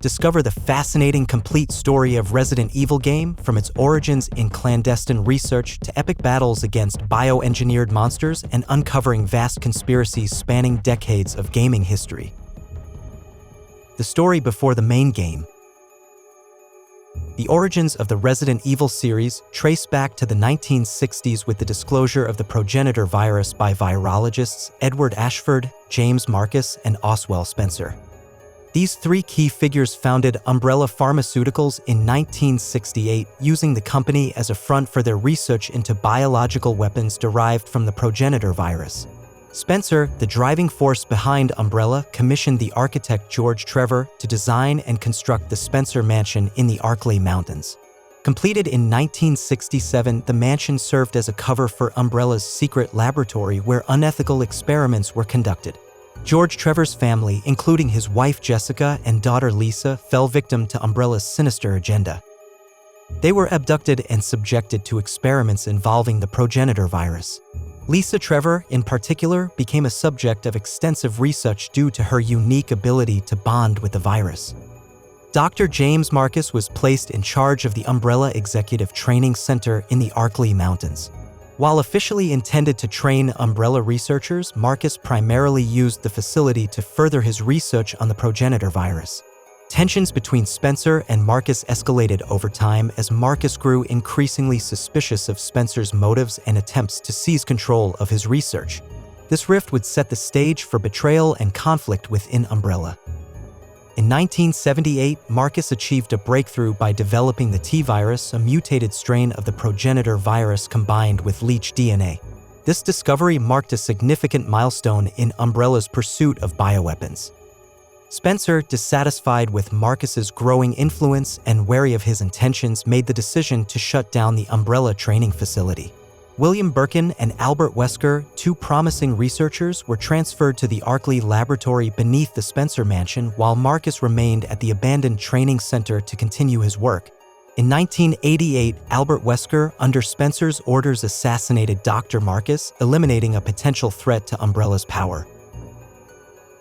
Discover the fascinating complete story of Resident Evil game, from its origins in clandestine research to epic battles against bioengineered monsters and uncovering vast conspiracies spanning decades of gaming history. The story before the main game. The origins of the Resident Evil series trace back to the 1960s with the disclosure of the progenitor virus by virologists Edward Ashford, James Marcus, and Oswell Spencer. These three key figures founded Umbrella Pharmaceuticals in 1968, using the company as a front for their research into biological weapons derived from the progenitor virus. Spencer, the driving force behind Umbrella, commissioned the architect George Trevor to design and construct the Spencer Mansion in the Arklay Mountains. Completed in 1967, the mansion served as a cover for Umbrella's secret laboratory where unethical experiments were conducted. George Trevor's family, including his wife Jessica and daughter Lisa, fell victim to Umbrella's sinister agenda. They were abducted and subjected to experiments involving the progenitor virus. Lisa Trevor, in particular, became a subject of extensive research due to her unique ability to bond with the virus. Dr. James Marcus was placed in charge of the Umbrella Executive Training Center in the Arklay Mountains. While officially intended to train Umbrella researchers, Marcus primarily used the facility to further his research on the progenitor virus. Tensions between Spencer and Marcus escalated over time as Marcus grew increasingly suspicious of Spencer's motives and attempts to seize control of his research. This rift would set the stage for betrayal and conflict within Umbrella. In 1978, Marcus achieved a breakthrough by developing the T-virus, a mutated strain of the progenitor virus combined with leech DNA. This discovery marked a significant milestone in Umbrella's pursuit of bioweapons. Spencer, dissatisfied with Marcus's growing influence and wary of his intentions, made the decision to shut down the Umbrella training facility. William Birkin and Albert Wesker, two promising researchers, were transferred to the Arklay laboratory beneath the Spencer Mansion, while Marcus remained at the abandoned training center to continue his work. In 1988, Albert Wesker, under Spencer's orders, assassinated Dr. Marcus, eliminating a potential threat to Umbrella's power.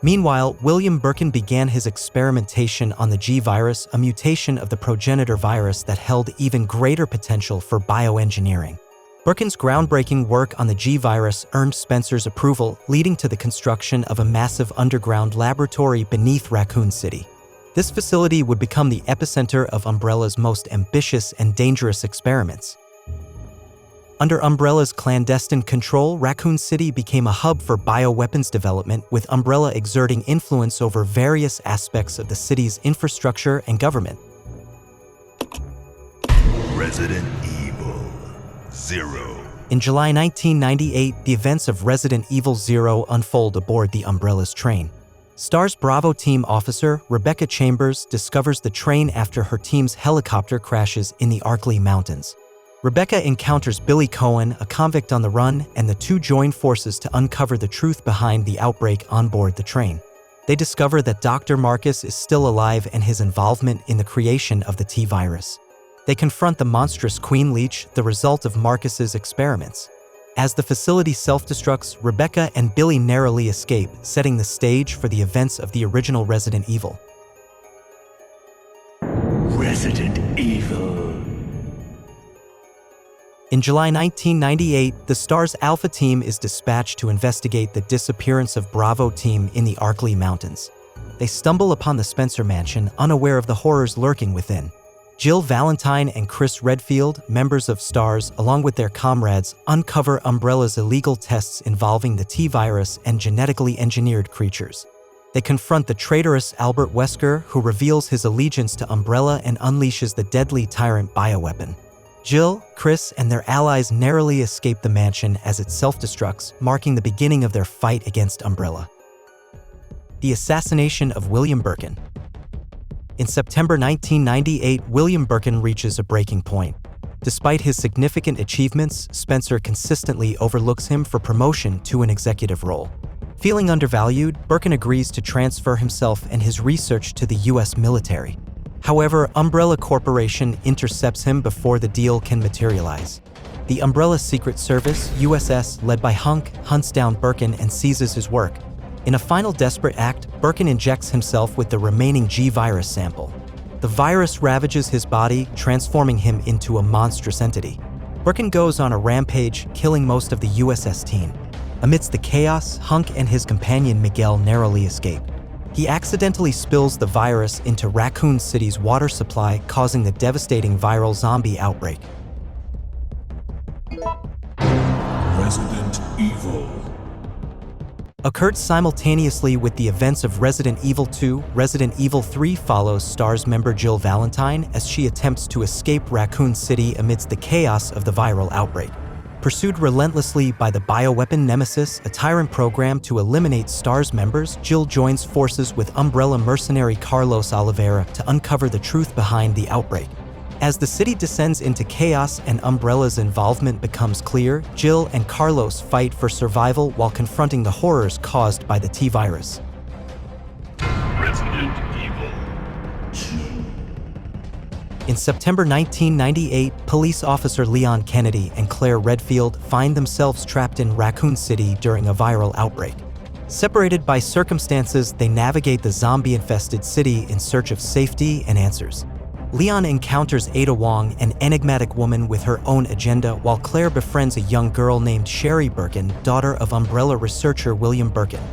Meanwhile, William Birkin began his experimentation on the G-virus, a mutation of the progenitor virus that held even greater potential for bioengineering. Birkin's groundbreaking work on the G-virus earned Spencer's approval, leading to the construction of a massive underground laboratory beneath Raccoon City. This facility would become the epicenter of Umbrella's most ambitious and dangerous experiments. Under Umbrella's clandestine control, Raccoon City became a hub for bioweapons development, with Umbrella exerting influence over various aspects of the city's infrastructure and government. Resident Evil 0. In July 1998, the events of Resident Evil 0 unfold aboard the Umbrella's train. STAR's Bravo team officer, Rebecca Chambers, discovers the train after her team's helicopter crashes in the Arklay Mountains. Rebecca encounters Billy Cohen, a convict on the run, and the two join forces to uncover the truth behind the outbreak on board the train. They discover that Dr. Marcus is still alive and his involvement in the creation of the T-virus. They confront the monstrous Queen Leech, the result of Marcus's experiments. As the facility self-destructs, Rebecca and Billy narrowly escape, setting the stage for the events of the original Resident Evil. Resident Evil. In July 1998, the STAR's Alpha team is dispatched to investigate the disappearance of Bravo team in the Arklay Mountains. They stumble upon the Spencer Mansion, unaware of the horrors lurking within. Jill Valentine and Chris Redfield, members of STARS, along with their comrades, uncover Umbrella's illegal tests involving the T-virus and genetically engineered creatures. They confront the traitorous Albert Wesker, who reveals his allegiance to Umbrella and unleashes the deadly tyrant bioweapon. Jill, Chris, and their allies narrowly escape the mansion as it self-destructs, marking the beginning of their fight against Umbrella. The assassination of William Birkin. In September 1998, William Birkin reaches a breaking point. Despite his significant achievements, Spencer consistently overlooks him for promotion to an executive role. Feeling undervalued, Birkin agrees to transfer himself and his research to the US military. However, Umbrella Corporation intercepts him before the deal can materialize. The Umbrella Secret Service, USS, led by Hunk, hunts down Birkin and seizes his work. In a final desperate act, Birkin injects himself with the remaining G virus sample. The virus ravages his body, transforming him into a monstrous entity. Birkin goes on a rampage, killing most of the USS team. Amidst the chaos, Hunk and his companion Miguel narrowly escape. He accidentally spills the virus into Raccoon City's water supply, causing the devastating viral zombie outbreak. Resident Evil. Occurred simultaneously with the events of Resident Evil 2, Resident Evil 3 follows STARS member Jill Valentine as she attempts to escape Raccoon City amidst the chaos of the viral outbreak. Pursued relentlessly by the bioweapon Nemesis, a tyrant program to eliminate STARS members, Jill joins forces with Umbrella mercenary Carlos Oliveira to uncover the truth behind the outbreak. As the city descends into chaos and Umbrella's involvement becomes clear, Jill and Carlos fight for survival while confronting the horrors caused by the T-virus. Resident Evil 2. In September 1998, police officer Leon Kennedy and Claire Redfield find themselves trapped in Raccoon City during a viral outbreak. Separated by circumstances, they navigate the zombie-infested city in search of safety and answers. Leon encounters Ada Wong, an enigmatic woman with her own agenda, while Claire befriends a young girl named Sherry Birkin, daughter of Umbrella researcher William Birkin.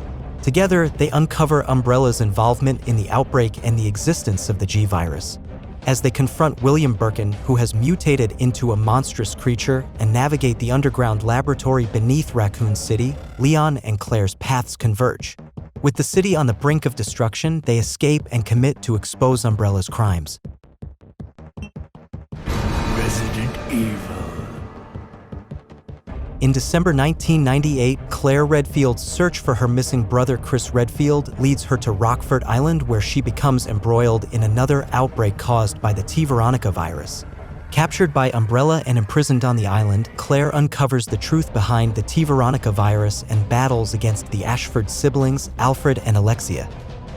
Together, they uncover Umbrella's involvement in the outbreak and the existence of the G-virus. As they confront William Birkin, who has mutated into a monstrous creature, and navigate the underground laboratory beneath Raccoon City, Leon and Claire's paths converge. With the city on the brink of destruction, they escape and commit to expose Umbrella's crimes. Resident Evil. In December 1998, Claire Redfield's search for her missing brother Chris Redfield leads her to Rockford Island, where she becomes embroiled in another outbreak caused by the T. Veronica virus. Captured by Umbrella and imprisoned on the island, Claire uncovers the truth behind the T. Veronica virus and battles against the Ashford siblings, Alfred and Alexia.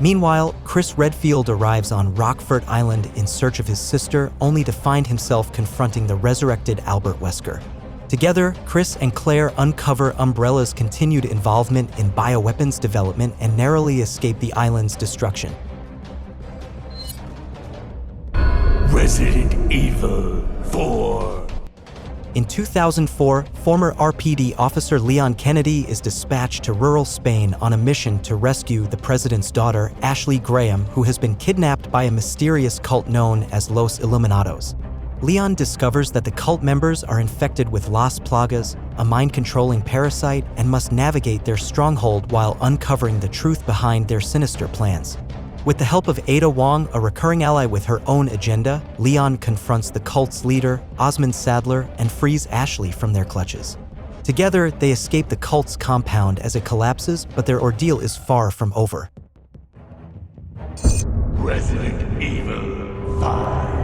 Meanwhile, Chris Redfield arrives on Rockford Island in search of his sister, only to find himself confronting the resurrected Albert Wesker. Together, Chris and Claire uncover Umbrella's continued involvement in bioweapons development and narrowly escape the island's destruction. Resident Evil 4. In 2004, former RPD officer Leon Kennedy is dispatched to rural Spain on a mission to rescue the president's daughter, Ashley Graham, who has been kidnapped by a mysterious cult known as Los Iluminados. Leon discovers that the cult members are infected with Las Plagas, a mind-controlling parasite, and must navigate their stronghold while uncovering the truth behind their sinister plans. With the help of Ada Wong, a recurring ally with her own agenda, Leon confronts the cult's leader, Osmond Sadler, and frees Ashley from their clutches. Together, they escape the cult's compound as it collapses, but their ordeal is far from over. Resident Evil 5.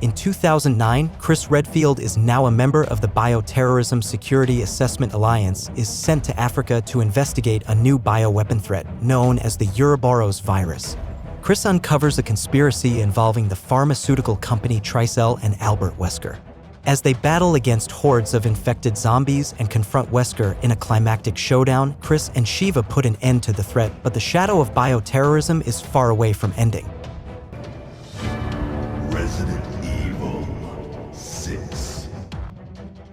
In 2009, Chris Redfield is now a member of the Bioterrorism Security Assessment Alliance, is sent to Africa to investigate a new bioweapon threat known as the Ouroboros virus. Chris uncovers a conspiracy involving the pharmaceutical company Tricell and Albert Wesker. As they battle against hordes of infected zombies and confront Wesker in a climactic showdown, Chris and Shiva put an end to the threat, but the shadow of bioterrorism is far away from ending. Resident Evil 6.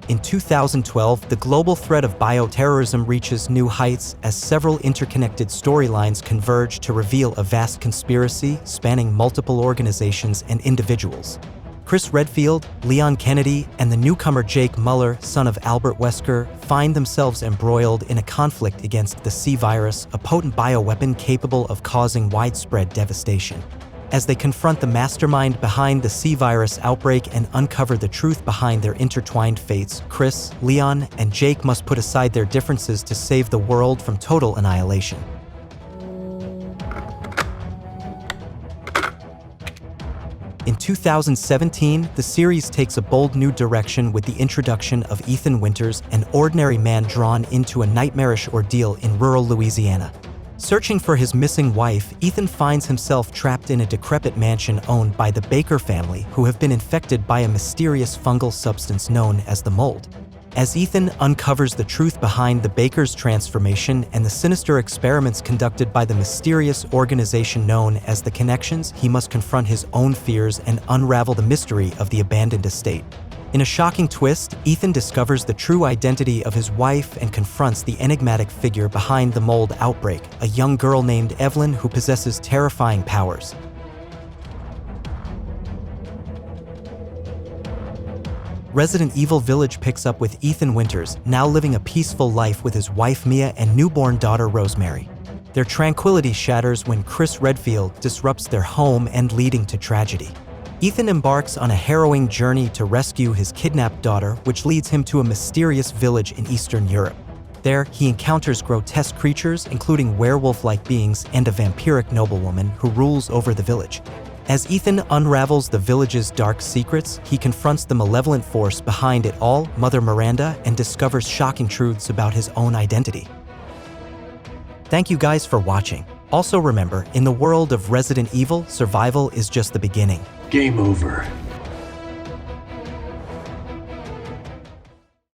In 2012, the global threat of bioterrorism reaches new heights as several interconnected storylines converge to reveal a vast conspiracy spanning multiple organizations and individuals. Chris Redfield, Leon Kennedy, and the newcomer Jake Muller, son of Albert Wesker, find themselves embroiled in a conflict against the C virus, a potent bioweapon capable of causing widespread devastation. As they confront the mastermind behind the C virus outbreak and uncover the truth behind their intertwined fates, Chris, Leon, and Jake must put aside their differences to save the world from total annihilation. In 2017, the series takes a bold new direction with the introduction of Ethan Winters, an ordinary man drawn into a nightmarish ordeal in rural Louisiana. Searching for his missing wife, Ethan finds himself trapped in a decrepit mansion owned by the Baker family, who have been infected by a mysterious fungal substance known as the mold. As Ethan uncovers the truth behind the Baker's transformation and the sinister experiments conducted by the mysterious organization known as the Connections, he must confront his own fears and unravel the mystery of the abandoned estate. In a shocking twist, Ethan discovers the true identity of his wife and confronts the enigmatic figure behind the mold outbreak, a young girl named Evelyn who possesses terrifying powers. Resident Evil Village picks up with Ethan Winters, now living a peaceful life with his wife Mia and newborn daughter Rosemary. Their tranquility shatters when Chris Redfield disrupts their home and leading to tragedy. Ethan embarks on a harrowing journey to rescue his kidnapped daughter, which leads him to a mysterious village in Eastern Europe. There, he encounters grotesque creatures, including werewolf-like beings and a vampiric noblewoman who rules over the village. As Ethan unravels the village's dark secrets, he confronts the malevolent force behind it all, Mother Miranda, and discovers shocking truths about his own identity. Thank you guys for watching. Also remember, in the world of Resident Evil, survival is just the beginning. Game over.